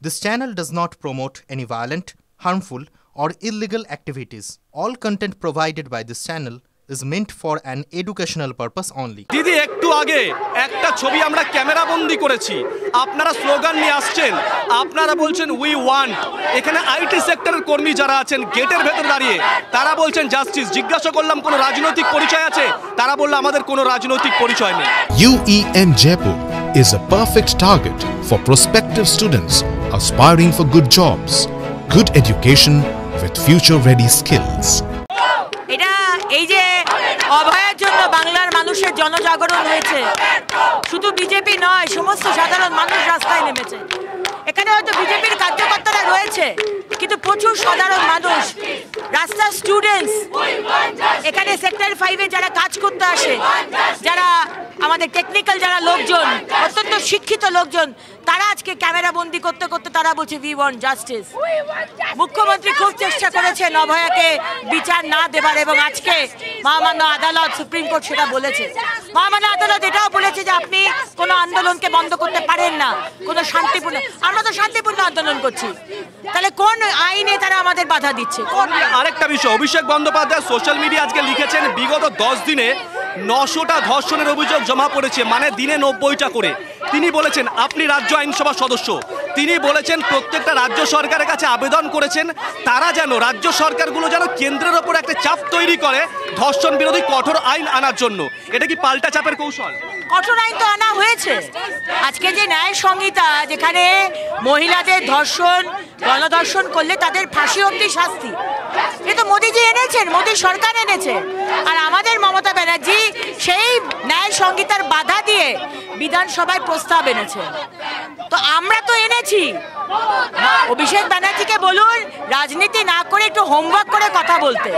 This channel does not promote any violent, harmful, or illegal activities. All content provided by this channel is meant for an educational purpose only. দিদি একটু আগে একটা ছবি আমরা camera বন্দি করেছি, আপনারা স্লোগান নিয়ে আসছেন, আপনারা বলছেন উই ওয়ান্ট। এখানে আইটি সেক্টরের কর্মী যারা আছেন গেটের ভেতর দাঁড়িয়ে তারা বলছেন জাস্টিস। জিজ্ঞাসা করলাম কোনো রাজনৈতিক পরিচয় আছে, তারা বলল আমাদের কোনো রাজনৈতিক পরিচয় নেই। UEN Jaipur is a perfect target for prospective students aspiring for good jobs, good education with future-ready skills. এটা এই যে অভয়ের জন্য বাংলার মানুষের জনজাগরণ হয়েছে, শুধু বিজেপি নয়, সমস্ত সাধারণ মানুষ রাস্তায় নেমেছে। এখানে হয়তো বিজেপির কার্যকর্তারা রয়েছে, কিন্তু প্রচুর সাধারণ মানুষ, রাস্তার স্টুডেন্টস, এখানে সেক্টর 5-এ যারা কাজ করতে আসে, যারা আমাদের টেকনিক্যাল যারা লোকজন, অত্যন্ত শিক্ষিত লোকজন, তারা আজকে ক্যামেরা বন্দি করতে করতে তারা বলছে উই ওয়ান্ট জাস্টিস। মুখ্যমন্ত্রী খুব চেষ্টা করেছেন অভয়াকে বিচার না দেবার, এবং আজকে মহামান্য আদালত, সুপ্রিম কোর্ট সেটা বলেছে। মহামান্য আদালত এটাও বলেছে যে আপনি কোনো আন্দোলনকে বন্ধ করতে পারেন না, কোনো শান্তিপূর্ণ। আমরা তো শান্তিপূর্ণ আন্দোলন করছি, তাহলে কোন আইনে তারা আমাদের বাধা দিচ্ছে? আরেকটা বিষয়, অভিষেক বন্দ্যোপাধ্যায় সোশ্যাল মিডিয়া আজকে লিখেছেন বিগত 10 দিনে 900টা ধর্ষণের অভিযোগ জমা পড়েছে, মানে দিনে 90টা করে। তিনি বলেছেন, আপনি রাজ্য আইনসভার সদস্য, তিনি বলেছেন প্রত্যেকটা রাজ্য সরকারের কাছে আবেদন করেছেন তারা যেন, রাজ্য সরকারগুলো যেন কেন্দ্রের ওপর একটা চাপ তৈরি করে ধর্ষণ বিরোধী কঠোর আইন আনার জন্য। এটা কি পাল্টা চাপের কৌশল? কঠোর আইন তো আনা হয়েছে। আজকে যে ন্যায় সংহিতা, যেখানে মহিলাদের ধর্ষণ, গণধর্ষণ করলে তাদের ফাঁসি অবধি শাস্তি, এ তো মোদিজি এনেছেন, মোদী সরকার এনেছে। আর আমাদের মমতা ব্যানার্জি সেই ন্যায় সংহিতার বাধা দিয়ে বিধানসভায় প্রস্তাব এনেছে। তো আমরা তো এনেছি, অভিষেক ব্যানার্জিকে বলুন রাজনীতি না করে একটু হোমওয়ার্ক করে কথা বলতে।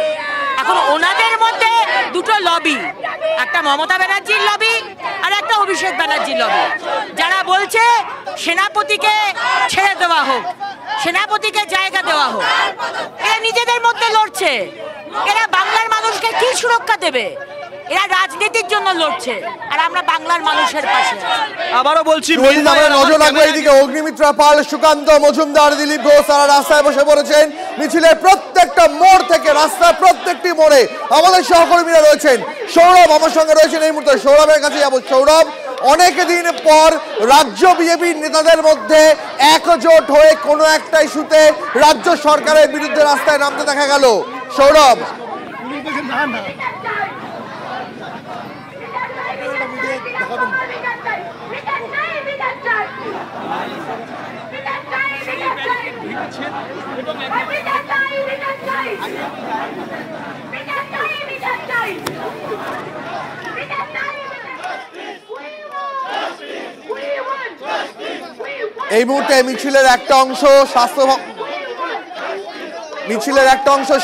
এখন ওনাদের মধ্যে দুটো লবি, একটা মমতা ব্যানার্জির লবি আর একটা অভিষেক ব্যানার্জির লবি, যারা বলছে সেনাপতিকে ছেড়ে দেওয়া হোক, সেনাপতিকে জায়গা দেওয়া হোক। এরা নিজেদের মধ্যে লড়ছে, এরা বাংলার মানুষকে কি সুরক্ষা দেবে? এরা রাজনীতির জন্য লড়ছে, আর আমরা বাংলার মানুষের পাশে। আবারও বলছি, নজর রাখবো এইদিকে। অগ্নিমিত্রা পাল, সুকান্ত মজুমদার, দিলীপ ঘোষ তারা রাস্তায় বসে পড়েছেন। মিছিলের প্রত্যেকটা মোড় থেকে রাস্তার প্রত্যেকটি মোড়ে আমাদের সহকর্মীরা রয়েছেন। সৌরভ আমার সঙ্গে রয়েছেন এই মুহূর্তে, সৌরভের কাছে যাবো। সৌরভ, অনেক দিন পর রাজ্য বিজেপির নেতাদের মধ্যে একজোট হয়ে কোনো একটা ইস্যুতে রাজ্য সরকারের বিরুদ্ধে রাস্তায় নামতে দেখা গেল। সৌরভ, এই মুহূর্তে মিছিলের একটা অংশ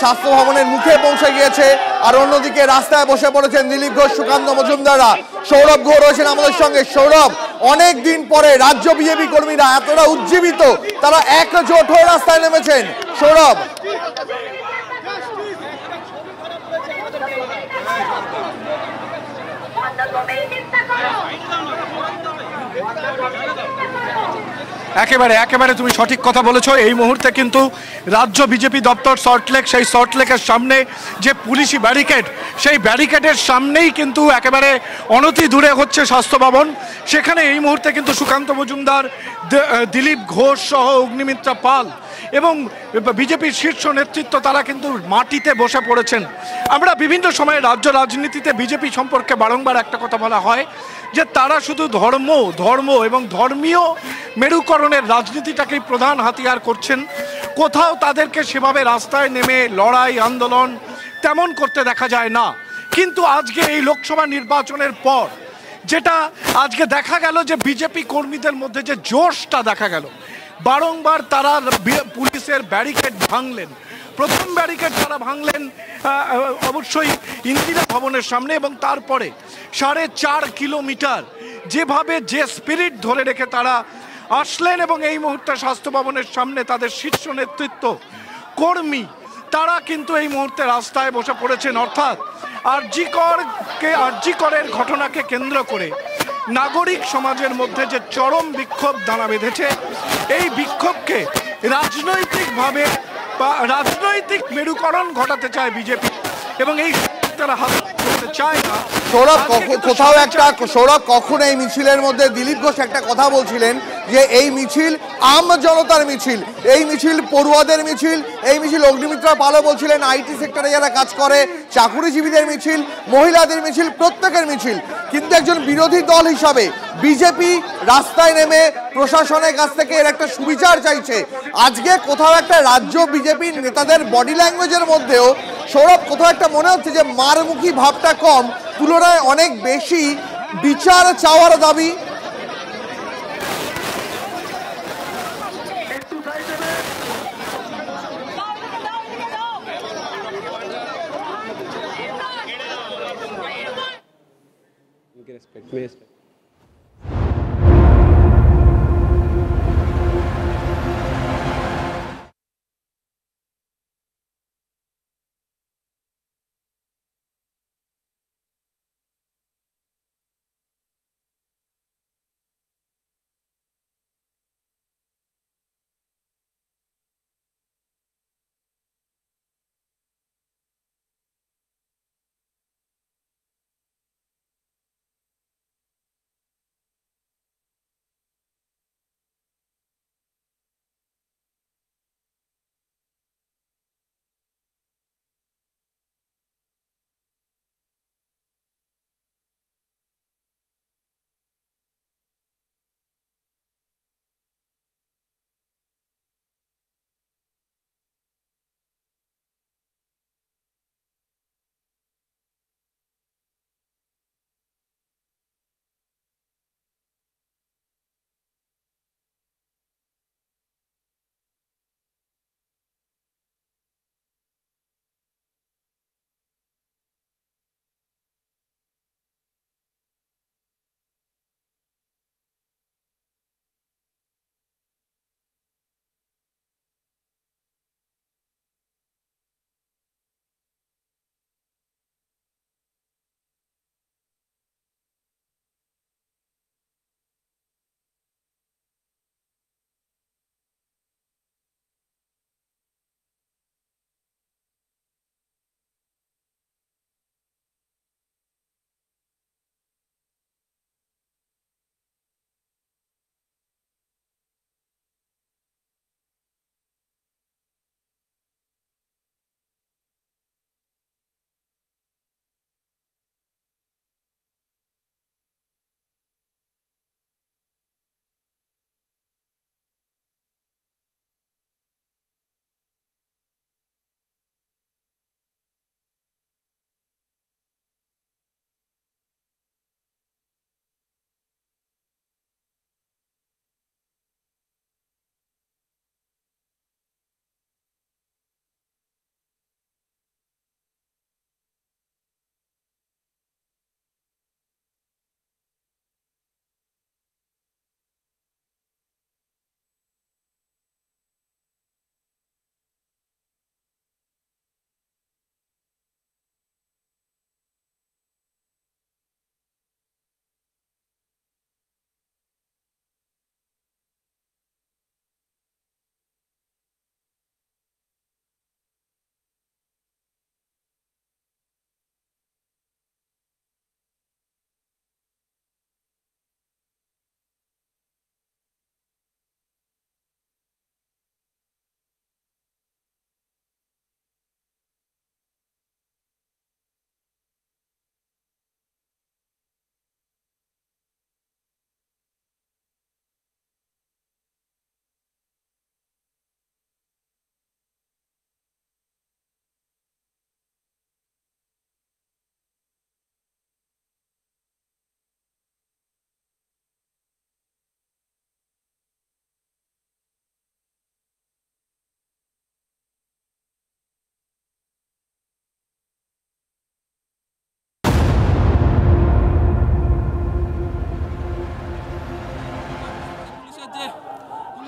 স্বাস্থ্য ভবনের মুখে পৌঁছে গিয়েছে, আর অন্যদিকে রাস্তায় বসে পড়েছেন দিলীপ ঘোষ, সুকান্ত মজুমদাররা। সৌরভ ঘোষ রয়েছেন আমাদের সঙ্গে। সৌরভ, অনেক দিন পরে রাজ্য বিজেপি কর্মীরা এতটা উজ্জীবিত, তারা একজোট হয়ে রাস্তায় নেমেছেন। সৌরভ, একেবারে তুমি সঠিক কথা বলেছো। এই মুহূর্তে কিন্তু রাজ্য বিজেপি দপ্তর সল্টলেক, সেই সল্টলেকের সামনে যে পুলিশি ব্যারিকেড, সেই ব্যারিকেডের সামনেই কিন্তু একেবারে অনতি দূরে হচ্ছে স্বাস্থ্য ভবন। সেখানে এই মুহূর্তে কিন্তু সুকান্ত মজুমদার, দিলীপ ঘোষ সহ অগ্নিমিত্রা পাল এবং বিজেপির শীর্ষ নেতৃত্ব তারা কিন্তু মাটিতে বসে পড়েছেন। আমরা বিভিন্ন সময়ে রাজ্য রাজনীতিতে বিজেপি সম্পর্কে বারংবার একটা কথা বলা হয় যে তারা শুধু ধর্ম এবং ধর্মীয় মেরুকরণের রাজনীতিটাকেই প্রধান হাতিয়ার করছেন। কোথাও তাদেরকে সেভাবে রাস্তায় নেমে লড়াই আন্দোলন তেমন করতে দেখা যায় না। কিন্তু আজকে এই লোকসভা নির্বাচনের পর যেটা আজকে দেখা গেল, যে বিজেপি কর্মীদের মধ্যে যে জোশটা দেখা গেল, বারংবার তারা পুলিশের ব্যারিকেড ভাঙলেন। প্রথম ব্যারিকেড তারা ভাঙলেন অবশ্যই ইন্দিরা ভবনের সামনে, এবং তারপরে 4.5 কিলোমিটার যেভাবে যে স্পিরিট ধরে রেখে তারা আসলেন, এবং এই মুহূর্তে স্বাস্থ্য ভবনের সামনে তাদের শীর্ষ নেতৃত্ব কর্মী তারা কিন্তু এই মুহূর্তে রাস্তায় বসে পড়েছেন। অর্থাৎ আরজি করের ঘটনাকে কেন্দ্র করে নাগরিক সমাজের মধ্যে যে চরম বিক্ষোভ দানা বেঁধেছে, এই বিক্ষোভকে রাজনৈতিকভাবে বা রাজনৈতিক মেরুকরণ ঘটাতে চায় বিজেপি, এবং এই তারা হাত করতে চায় না। সৌরভ, কোথাও একটা সৌরভ কখন এই মিছিলের মধ্যে দিলীপ ঘোষ একটা কথা বলছিলেন যে এই মিছিল আম জনতার মিছিল, এই মিছিল পড়ুয়াদের মিছিল, এই মিছিল অগ্নিমিত্রা পালও বলছিলেন আইটি সেক্টরে যারা কাজ করে, চাকুরিজীবীদের মিছিল, মহিলাদের মিছিল, প্রত্যেকের মিছিল। কিন্তু একজন বিরোধী দল হিসাবে বিজেপি রাস্তায় নেমে প্রশাসনের কাছ থেকে এর একটা সুবিচার চাইছে। আজকে কোথাও একটা রাজ্য বিজেপির নেতাদের বডি ল্যাঙ্গুয়েজের মধ্যেও সৌরভ কোথাও একটা মনে হচ্ছে যে মারমুখী ভাবটা কম, তুলনায় অনেক বেশি বিচার চাওয়ার দাবি।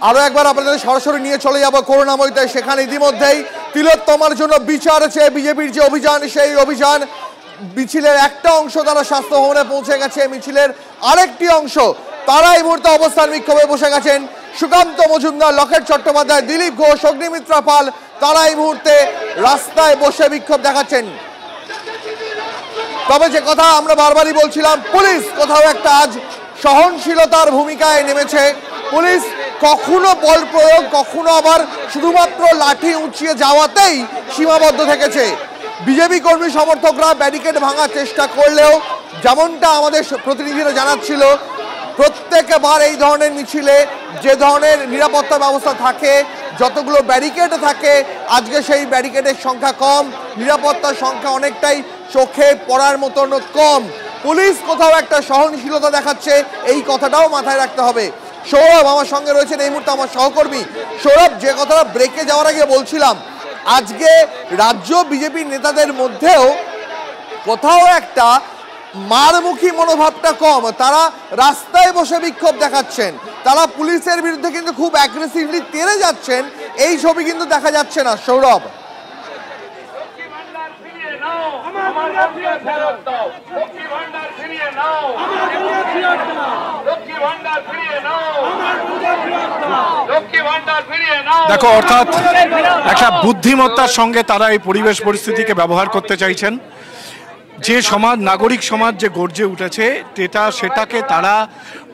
আরো একবার আপনাদের সরাসরি নিয়ে চলে যাব করুণাময়ীতে। সেখানে ইতিমধ্যেই তিলোত্তমার জন্য বিচার চেয়ে বিজেপির যে অভিযান, সেই অভিযান মিছিলের একটা অংশ তারা স্বাস্থ্য ভবনে পৌঁছে গেছে। মিছিলের আরেকটি অংশ তারা এই মুহূর্তে অবস্থান বিক্ষোভে বসে গেছেন। সুকান্ত মজুমদার, লকেট চট্টোপাধ্যায়, দিলীপ ঘোষ, অগ্নিমিত্রা পাল তারা এই মুহূর্তে রাস্তায় বসে বিক্ষোভ দেখাচ্ছেন। তবে যে কথা আমরা বারবারই বলছিলাম, পুলিশ কোথাও একটা আজ সহনশীলতার ভূমিকায় নেমেছে। পুলিশ কখনো বল প্রয়োগ, কখনো আবার শুধুমাত্র লাঠি উঁচিয়ে যাওয়াতেই সীমাবদ্ধ থেকেছে। বিজেপি কর্মী সমর্থকরা ব্যারিকেড ভাঙার চেষ্টা করলেও যেমনটা আমাদের প্রতিনিধিরা জানাচ্ছিল, প্রত্যেকবার এই ধরনের মিছিলে যে ধরনের নিরাপত্তা ব্যবস্থা থাকে, যতগুলো ব্যারিকেড থাকে, আজকে সেই ব্যারিকেডের সংখ্যা কম, নিরাপত্তার সংখ্যা অনেকটাই চোখে পড়ার মতন কম। পুলিশ কোথাও একটা সহনশীলতা দেখাচ্ছে, এই কথাটাও মাথায় রাখতে হবে। সৌরভ আমার সঙ্গে রয়েছেন এই মুহূর্তে, আমার সহকর্মী। সৌরভ, যে কথাটা ব্রেকে যাওয়ার আগে বলছিলাম, আজকে রাজ্য বিজেপি নেতাদের মধ্যেও কোথাও একটা মারমুখী মনোভাবটা কম। তারা রাস্তায় বসে বিক্ষোভ দেখাচ্ছেন, তারা পুলিশের বিরুদ্ধে কিন্তু খুব অ্যাগ্রেসিভলি তেড়ে যাচ্ছেন, এই ছবি কিন্তু দেখা যাচ্ছে না। সৌরভ, দেখো, অর্থাৎ একটা বুদ্ধিমত্তার সঙ্গে তারা এই পরিবেশ পরিস্থিতিকে ব্যবহার করতে চাইছেন। যে সমাজ, নাগরিক সমাজ যে গর্জে উঠেছে, সেটাকে তারা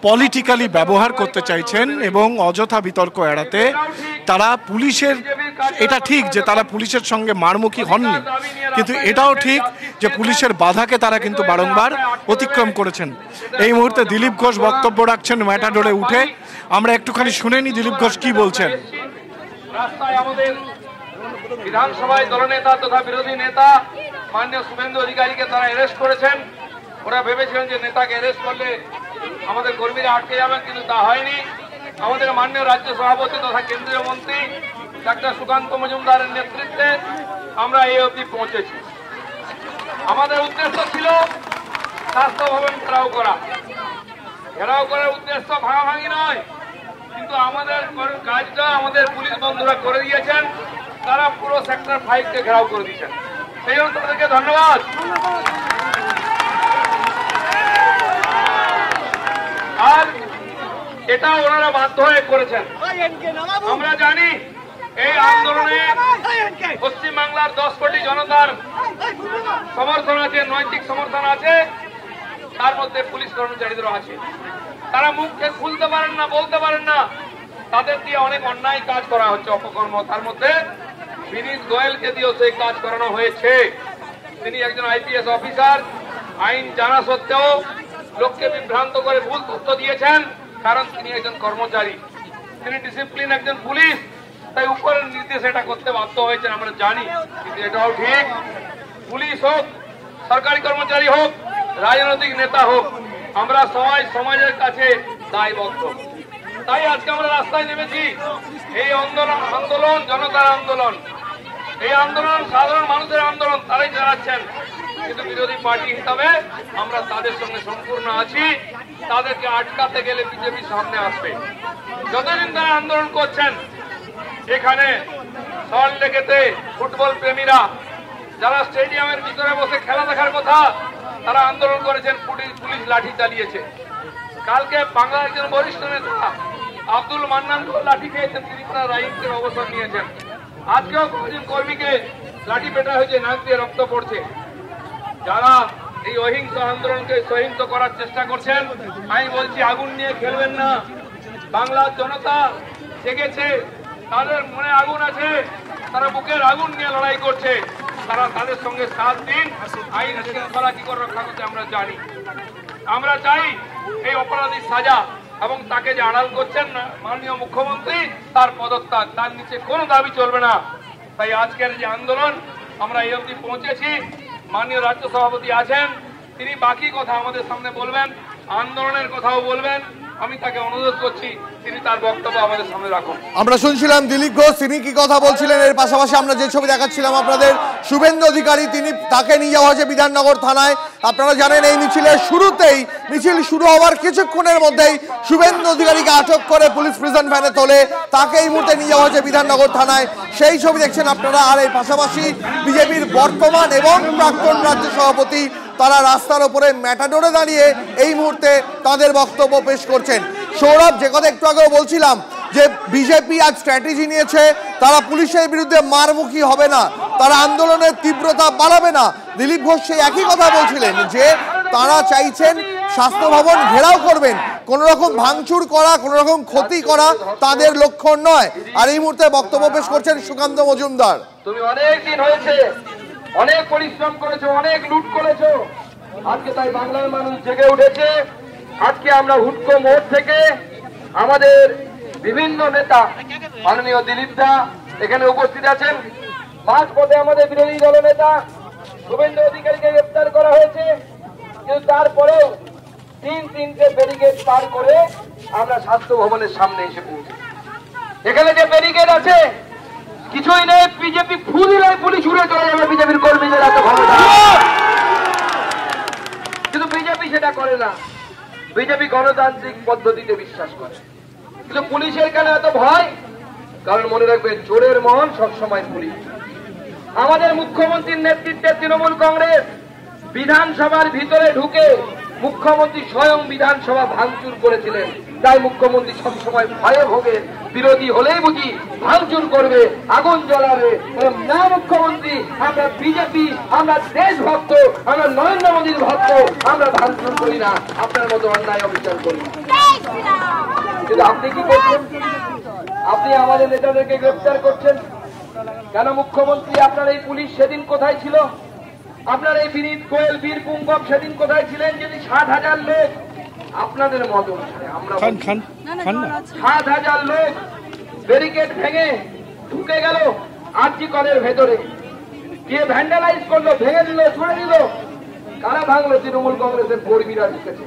পলিটিক্যালি ব্যবহার করতে চাইছেন এবং অযথা বিতর্ক এড়াতে তারা পুলিশের, এটা ঠিক যে তারা পুলিশের সঙ্গে মারমুখী হননি, কিন্তু এটাও ঠিক যে পুলিশের বাধাকে তারা কিন্তু বারংবার অতিক্রম করেছেন। এই মুহূর্তে দিলীপ ঘোষ বক্তব্য রাখছেন ম্যাটাডোরে উঠে, আমরা একটুখানি শুনে নি দিলীপ ঘোষ কি বলছেন। রাস্তায় আমাদের বিধানসভায় দলনেতা তথা বিরোধী নেতা মাননীয় শুভেন্দু অধিকারীকে তারা অ্যারেস্ট করেছেন। ওরা ভেবেছিলেন যে নেতাকে অ্যারেস্ট করলে আমাদের কর্মীরা আটকে যাবেন, কিন্তু তা হয়নি। আমাদের মাননীয় রাজ্য সভাপতি তথা কেন্দ্রীয় মন্ত্রী ডাক্তার সুকান্ত মজুমদারের নেতৃত্বে আমরা এই অবধি পৌঁছেছি। আমাদের উদ্দেশ্য ছিল স্বাস্থ্য ভবন ঘেরাও করা। ঘেরাও করার উদ্দেশ্য ভাঙাভাঙি নয়, কিন্তু আমাদের কাজটা আমাদের পুলিশ বন্ধুরা করে দিয়েছেন। তারা পুরো সেক্টর 5কে ঘেরাও করে দিয়েছেন, সেই জন্য তাদেরকে ধন্যবাদ। আর এটা ওনারা বাধ্য হয়ে করেছেন। আমরা জানি এই আন্দোলনে পশ্চিমবাংলার 10 কোটি জনতার সমর্থন আছে, নৈতিক সমর্থন আছে, তার মধ্যে পুলিশ কর্মচারীদেরও আছে। তারা মুখে খুলতে পারেন না, বলতে পারেন না, তাদের দিয়ে অনেক অন্যায় কাজ করা হচ্ছে, অপকর্ম। তার মধ্যে বিনীত গোয়েলকে দিয়েও সেই কাজ করানো হয়েছে। তিনি একজন আইপিএস অফিসার, আইন জানা সত্ত্বেও লোককে বিভ্রান্ত করে ভুল তথ্য দিয়েছেন, কারণ তিনি একজন কর্মচারী, তিনি ডিসিপ্লিন একজন পুলিশ, তাই উপরের নির্দেশ এটা করতে বাধ্য হয়েছেন, আমরা জানি। কিন্তু এটাও ঠিক, পুলিশ হোক, সরকারি কর্মচারী হোক, রাজনৈতিক নেতা হোক, আমরা সবাই সমাজের কাছে দায়বদ্ধ। তাই আজকে আমরা রাস্তায় নেমেছি। এই আন্দোলন জনতার আন্দোলন, এই আন্দোলন সাধারণ মানুষের আন্দোলন, তারাই চালাচ্ছেন। কিন্তু বিরোধী পার্টি হিসাবে আমরা তাদের সঙ্গে সম্পূর্ণ আছি। তাদেরকে আটকাতে গেলে বিজেপি সামনে আসবে। যতদিন তারা আন্দোলন করছেন, এখানে সল্টলেকেতে ফুটবল প্রেমীরা যারা স্টেডিয়ামের ভিতরে বসে খেলা দেখার কথা, তারা আন্দোলন করেছেন, পুলিশ লাঠি চালিয়েছে। কালকে বাংলার একজন বরিষ্ঠ নেতা আব্দুল মান্নান লাঠি খেয়েছেন, তিনি তার রাইটসের অবসর নিয়েছেন। আজকেও কয়েকজন কর্মীকে লাঠি পেটা হয়েছে, নাক দিয়ে রক্ত পড়ছে। যারা এই অহিংস আন্দোলনকে সহিংস করার চেষ্টা করছেন, আমি বলছি আগুন নিয়ে খেলবেন না। বাংলার জনতা জেগেছে, তাদের মনে আগুন আছে, তারা বুকের আগুন নিয়ে লড়াই করছে। তারা তাদের সঙ্গে 7 দিন আইন শৃঙ্খলা কি করে রক্ষা করতে আমরা জানি। আমরা চাই এই অপরাধীর সাজা, এবং তাকে যে আড়াল করছেন না মাননীয় মুখ্যমন্ত্রী, তার পদত্যাগ, তার নিচে কোনো দাবি চলবে না। তাই আজকের যে আন্দোলন, আমরা এই অবধি পৌঁছেছি। মাননীয় রাজ্য সভাপতি আছেন, তিনি বাকি কথা আমাদের সামনে বলবেন, আন্দোলনের কথাও বলবেন। আমি তাকে অনুরোধ করছি তিনি তার বক্তব্য আমাদের সামনে রাখুন। আমরা শুনছিলাম দিলীপ ঘোষ, তিনি কি কথা বলছিলেন। এর পাশাপাশি আমরা যে ছবি দেখাচ্ছিলাম আপনাদের, শুভেন্দু অধিকারী, তাকে নিয়ে যাওয়া হয়েছে বিধাননগর থানায়। আপনারা জানেন এই মিছিলের শুরুতেই, মিছিল শুরু হওয়ার কিছুক্ষণের মধ্যেই শুভেন্দু অধিকারীকে আটক করে পুলিশ প্রিজন ভ্যানে তোলে, তাকে এই মুহূর্তে নিয়ে যাওয়া হয়েছে বিধাননগর থানায়। সেই ছবি দেখছেন আপনারা। আর এই পাশাপাশি বিজেপির বর্তমান এবং প্রাক্তন রাজ্য সভাপতি তারা রাস্তার ওপরে ম্যাটাডোরে দাঁড়িয়ে এই মুহূর্তে তাদের বক্তব্য পেশ করছেন। সৌরভ, যে কথা একটু আগেও বলছিলাম যে বিজেপি আজ স্ট্র্যাটেজি নিয়েছে, তারা পুলিশের বিরুদ্ধে মারমুখী হবে না, তারা আন্দোলনের তীব্রতা বাড়াবে না। দিলীপ ঘোষ সেই একই কথা বলছিলেন যে তারা চাইছেন স্বাস্থ্য ভবন ঘেরাও করবেন, কোন রকম ভাঙচুর করা, কোন রকম ক্ষতি করা তাদের লক্ষ্য নয়। আর এই মুহূর্তে বক্তব্য পেশ করছেন সুকান্ত মজুমদার। তুমি অনেক দিন হয়েছে, অনেক পরিশ্রম করেছো, অনেক লুট করেছো, আজকে তাই বাংলার মানুষ জেগে উঠেছে। আজকে আমরা হুটকো মোড় থেকে আমাদের বিভিন্ন নেতা, মাননীয় দিলীপ দা এখানে উপস্থিত আছেন, মাঝপথে আমাদের বিরোধী দলনেতা শুভেন্দু অধিকারীকে গ্রেফতার করা হয়েছে, কিন্তু তারপরেও তিনটে ব্যারিকেড পার করে আমরা স্বাস্থ্য ভবনের সামনে এসে পৌঁছি। এখানে যে ব্যারিকেড আছে কিছুই নেই, বিজেপি ফুল দিলে পুলিশ উড়ে চলে যাবে বিজেপির কর্মীদের এত ক্ষমতা, কিন্তু বিজেপি সেটা করে না। বিজেপি গণতান্ত্রিক পদ্ধতিতে বিশ্বাস করে, কিন্তু পুলিশের কেন এত ভয়? কারণ মনে রাখবে, চোরের মন সবসময় পুলিশ। আমাদের মুখ্যমন্ত্রীর নেতৃত্বে তৃণমূল কংগ্রেস বিধানসভার ভিতরে ঢুকে মুখ্যমন্ত্রী স্বয়ং বিধানসভা ভাঙচুর করেছিলেন। তাই মুখ্যমন্ত্রী সবসময় ভয়ে ভোগে, বিরোধী হলেই বুঝি ভাঙচুর করবে, আগুন জ্বালাবে। না মুখ্যমন্ত্রী, আমরা বিজেপি, আমরা দেশভক্ত, আমরা নরেন্দ্র মোদীর ভক্ত, আমরা ভাঙচুর করি না, আপনার মতো অন্যায় অবিচার করি না। কিন্তু আপনি কি করছেন? আপনি আমাদের নেতাদেরকে গ্রেফতার করছেন কেন? মুখ্যমন্ত্রী, আপনার এই পুলিশ সেদিন কোথায় ছিল? আপনার এই বিনীত গোয়েল, বীর পুঙ্গব সেদিন কোথায় ছিলেন? যদি 7,000 লোক আপনাদের মত আমরা 7,000 লোক ব্যারিকেড ভেঙে ঢুকে গেল আরজি কলের ভেতরে, গিয়ে ভ্যান্ডালাইজ করলো, ভেঙে দিল, ছুড়ে দিল। কারা ভাঙলো? তৃণমূল কংগ্রেসের কর্মীরা ঢুকেছে।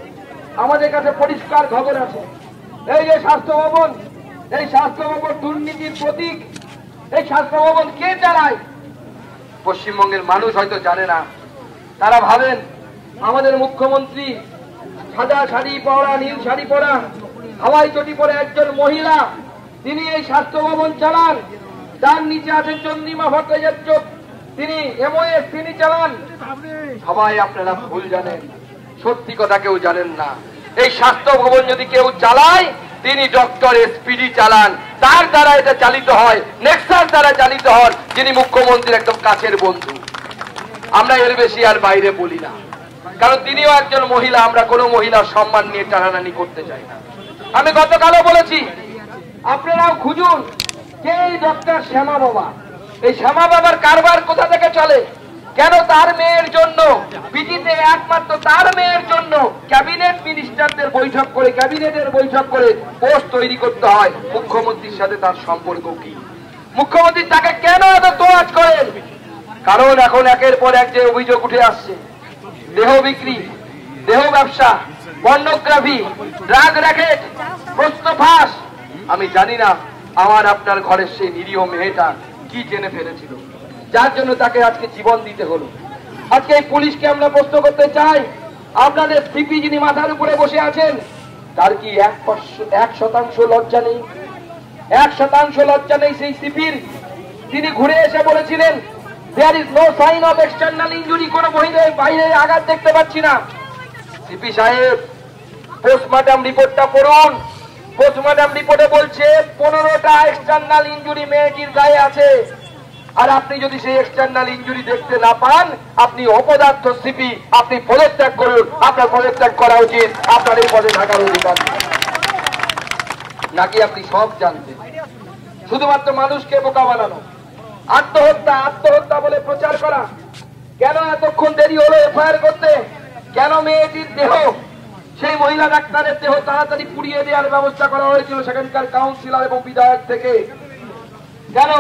আমাদের কাছে পরিষ্কার খবর আছে। এই যে স্বাস্থ্য ভবন, এই স্বাস্থ্য ভবন দুর্নীতির প্রতীক। এই স্বাস্থ্য ভবন কে চালায়? পশ্চিমবঙ্গের মানুষ হয়তো জানে না। তারা ভাবেন আমাদের মুখ্যমন্ত্রী সাদা শাড়ি পরা, নীল শাড়ি পরা, হাওয়াই চটি পরে একজন মহিলা, তিনি এই স্বাস্থ্য ভবন চালান। তার নিচে আছেন চন্দ্রিমা ভট্টাচার্য, তিনি এমওএস, তিনি চালান। সবাই আপনারা ভুল জানেন, সত্যি কথা কেউ জানেন না। এই স্বাস্থ্য ভবন যদি কেউ চালায়, তিনি ডক্টর এসপিডি চালান, তার দ্বারা এটা চালিত হয়, নেক্সাস দ্বারা চালিত হন, যিনি মুখ্যমন্ত্রীর একদম কাছের বন্ধু। আমরা এর বেশি আর বাইরে বলি না, কারণ তিনিও একজন মহিলা। আমরা কোনো মহিলার সম্মান নিয়ে টানাটানি করতে চাই না। আমি গতকালও বলেছি, আপনারাও খুঁজুন কে এই ডক্টর শ্যামা বাবা। এই শ্যামা বাবার কারবার কোথা থেকে চলে? কেন তার মেয়ের জন্য পিজিতে একমাত্র তার মেয়ের জন্য ক্যাবিনেট মিনিস্টারদের বৈঠক করে, ক্যাবিনেটের বৈঠক করে পোস্ট তৈরি করতে হয়? মুখ্যমন্ত্রীর সাথে তার সম্পর্ক কি? মুখ্যমন্ত্রী তাকে কেন এত তোয়াজ করেন? কারণ এখন একের পর এক যে অভিযোগ উঠে আসছে, দেহ বিক্রি, দেহ ব্যবসা, পর্নোগ্রাফি, ড্রাগ র্যাকেট, প্রশ্ন ফাঁস। আমি জানি না আমার আপনার ঘরের সেই নিরীহ মেয়েটা কি জেনে ফেলেছিল, যার জন্য তাকে আজকে জীবন দিতে হলো। আজকে এই পুলিশকে আমরা প্রশ্ন করতে চাই, আপনাদের সিপি যিনি মাথার উপরে বসে আছেন, তার কি 1% লজ্জা নেই? 1% লজ্জা নেই সেই সিপির? তিনি ঘুরে এসে বলেছিলেন there is no sign of external injury, কোনো বাইরে আঘাত দেখতে পাচ্ছি না। সিপি সাহেব, পোস্টমর্টম রিপোর্টটা পড়ুন। পোস্টমর্টম রিপোর্টে বলছে 15টা এক্সটার্নাল ইনজুরি মেয়েটির গায়ে আছে। আর আপনি যদি সেই এক্সটার্নাল ইনজুরি দেখতে না পান, আপনি অপদার্থ সিপি, আপনি পদত্যাগ করুন। আপনার পদত্যাগ করা উচিত, আপনার এই পদে থাকার অধিকার। নাকি আপনি সব জানতেন? শুধুমাত্র মানুষকে বোকা বানানো, আত্মহত্যা আত্মহত্যা বলে প্রচার করা। কেন এতক্ষণ দেরি হলো এফআইআর করতে? কেন মেয়েটির দেহ, সেই মহিলা ডাক্তারের দেহ তাড়াতাড়ি পুড়িয়ে দেওয়ার ব্যবস্থা করা হয়েছিল সেখানকার কাউন্সিলর এবং বিধায়ক থেকে? কেন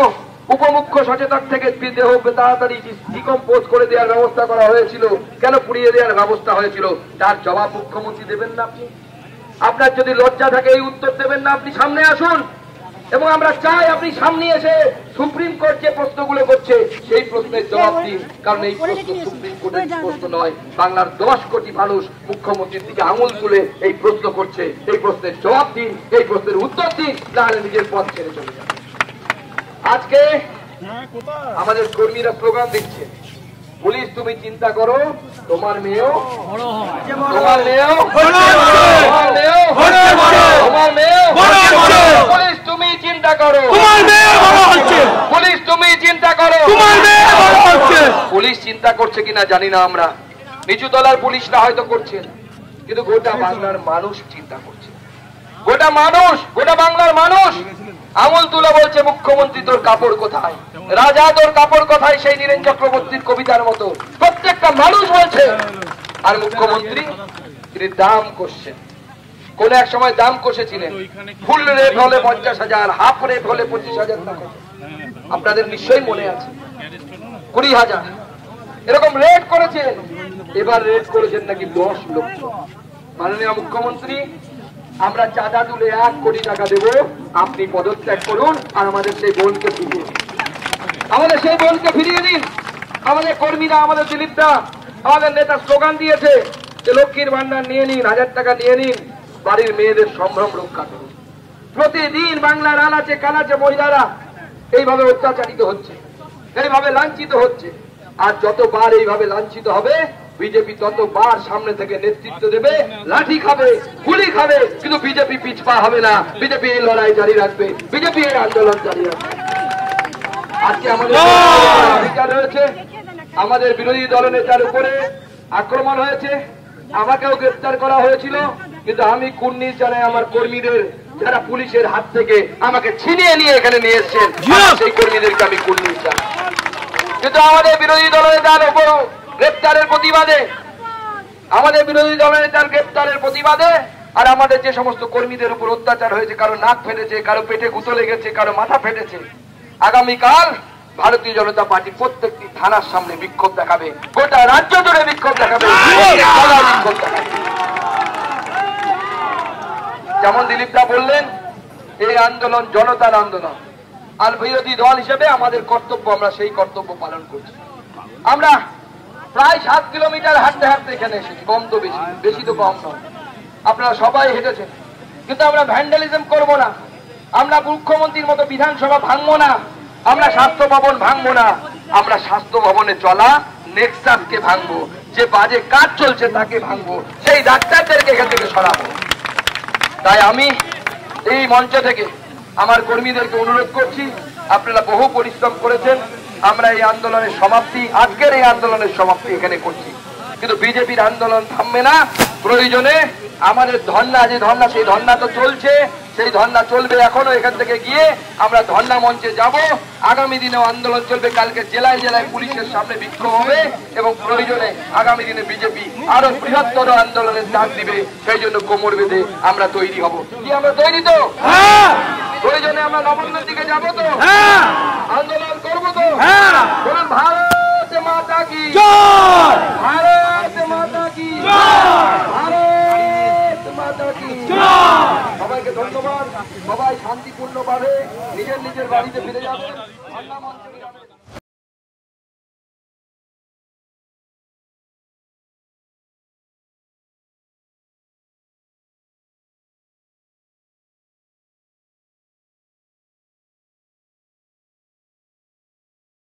উপমুখ্য সচেতক থেকে দেহ তাড়াতাড়ি ডিকম্পোজ করে দেওয়ার ব্যবস্থা করা হয়েছিল? কেন পুড়িয়ে দেওয়ার ব্যবস্থা হয়েছিল? তার জবাব মুখ্যমন্ত্রী দেবেন না আপনি? আপনার যদি লজ্জা থাকে এই উত্তর দেবেন না, আপনি সামনে আসুন। এবং আমরা চাই আপনি সামনে এসে সুপ্রিম কোর্ট যে প্রশ্নগুলো করছে সেই প্রশ্নের জবাব দিন। কারণ এই প্রশ্ন সুপ্রিম কোর্টের প্রশ্ন নয়, বাংলার 10 কোটি মানুষ মুখ্যমন্ত্রীর দিকে আঙুল তুলে এই প্রশ্ন করছে। এই প্রশ্নের জবাব দিন, এই প্রশ্নের উত্তর দিন, তাহলে নিজের পথ ছেড়ে চলে যাবে। আজকে আমাদের কর্মীরা প্রোগ্রাম দিচ্ছে, পুলিশ তুমি চিন্তা করো, তোমার মেয়েও তোমার মেয়েও পুলিশ তুমি চিন্তা করো, পুলিশ তুমি চিন্তা করো। পুলিশ চিন্তা করছে কিনা জানি না, আমরা নিচু তলার পুলিশরা হয়তো করছেন, কিন্তু গোটা বাংলার মানুষ চিন্তা করছে। গোটা মানুষ, গোটা বাংলার মানুষ আঙুল তুলে বলছে, মুখ্যমন্ত্রী তোর কাপড় কোথায়, রাজা তোর কাপড় কোথায়, সেই নীরেন চক্রবর্তীর কবিতার মতো প্রত্যেকটা মানুষ বলছে। আর মুখ্যমন্ত্রী তিনি দাম কষছেন। কোন এক সময় দাম কষেছিলেন, ফুল রেট হলে 50,000, হাফ রেট হলে 25,000 টাকা। আপনাদের নিশ্চয়ই মনে আছে, 20,000 এরকম রেট করেছেন। এবার রেট করেছেন নাকি 10 লক্ষ। মাননীয় মুখ্যমন্ত্রী, আমরা চাঁদা তুলে 1 কোটি টাকা দেব, আপনি পদত্যাগ করুন আর আমাদের সেই বোনকে ফিরিয়ে দিন, আমাদের সেই বোনকে ফিরিয়ে দিন। আমাদের কর্মীরা, আমাদের দিলীপরা, আমাদের নেতা স্লোগান দিয়েছে যে লক্ষ্মীর ভান্ডার নিয়ে নিন, 1000 টাকা নিয়ে নিন, বাড়ির মেয়েদের সম্ভ্রম রক্ষা করুন। প্রতিদিন বাংলার আনাচে কানাচে মহিলারা এইভাবে অত্যাচারিত হচ্ছে, এইভাবে লাঞ্ছিত হচ্ছে। আর যতবার এইভাবে লাঞ্ছিত হবে, বিজেপি ততবার সামনে থেকে নেতৃত্ব দেবে, লাঠি খাবে, গুলি খাবে, কিন্তু বিজেপি পিছপা হবে না। বিজেপি এই লড়াই জারি রাখবে, বিজেপি এই আন্দোলন জারি রাখবে। আজকে আমাদের অধিকার রয়েছে, আমাদের বিরোধী দলনেতার উপরে আক্রমণ হয়েছে, আমাকেও গ্রেফতার করা হয়েছিল, কিন্তু আমি কুর্নিশ জানাই আমার কর্মীদের, যারা পুলিশের হাত থেকে আমাকে ছিনিয়ে নিয়ে এখানে নিয়ে এসেছেন, সেই কর্মীদেরকে আমি কুর্নিশ জানাই। কিন্তু আমাদের বিরোধী দলনেতার উপর গ্রেফতারের প্রতিবাদে, আমাদের বিরোধী দলনেতার গ্রেফতারের প্রতিবাদে আর আমাদের যে সমস্ত কর্মীদের উপর অত্যাচার হয়েছে, কারো নাক ফেটেছে, কারো পেটে গুঁতো লেগেছে, কারো মাথা ফেটেছে, আগামীকাল ভারতীয় জনতা পার্টি প্রত্যেকটি থানার সামনে বিক্ষোভ দেখাবে, গোটা রাজ্য জুড়ে বিক্ষোভ দেখাবে, বিক্ষোভ দেখাবে। যেমন দিলীপদা বললেন, এই আন্দোলন জনতার আন্দোলন, আর বিরোধী দল হিসেবে আমাদের কর্তব্য, আমরা সেই কর্তব্য পালন করছি। আমরা প্রায় 7 কিলোমিটার হাঁটতে হাঁটতে এখানে এসেছি, কম তো বেশি, বেশি তো কম নয়, আপনারা সবাই হেঁটেছেন। কিন্তু আমরা ভ্যান্ডালিজম করব না, আমরা মুখ্যমন্ত্রীর মতো বিধানসভা ভাঙবো না, আমরা স্বাস্থ্য ভবন ভাঙবো না, আমরা স্বাস্থ্য ভবনে চলা নেক্সাসকে ভাঙবো, যে বাজে কাজ চলছে তাকে ভাঙবো, সেই ডাক্তারদেরকে এখান থেকে সরাবো। তাই আমি এই মঞ্চ থেকে আমার কর্মীদেরকে অনুরোধ করছি, আপনারা বহু পরিশ্রম করেছেন, আমরা এই আন্দোলনের সমাপ্তি, আজকের এই আন্দোলনের সমাপ্তি এখানে করছি, কিন্তু বিজেপির আন্দোলন থামবে না। প্রয়োজনে আমাদের ধর্ণা, যে ধর্ণা, সেই ধর্ণা তো চলছে, সেই ধর্ণা চলবে এখনো। এখান থেকে গিয়ে আমরা ধর্ণা মঞ্চে যাব, আগামী দিনেও আন্দোলন চলবে। কালকে জেলায় জেলায় পুলিশের সামনে বিক্ষোভ হবে এবং প্রয়োজনে আগামী দিনে বিজেপি আরো বৃহত্তর আন্দোলনের ডাক দিবে। সেই জন্য কোমর বেঁধে আমরা তৈরি হব। কি আমরা তৈরি তো? প্রয়োজনে আমরা নবান্নের দিকে যাবো তো, আন্দোলন করবো তো। বলুন ভারত মাতা কি জয়, ভারত মাতা কি জয়, ভারত মাতা কি জয়। সবাইকে ধন্যবাদ। সবাই শান্তিপূর্ণভাবে নিজের নিজের বাড়িতে ফিরে যাবেন।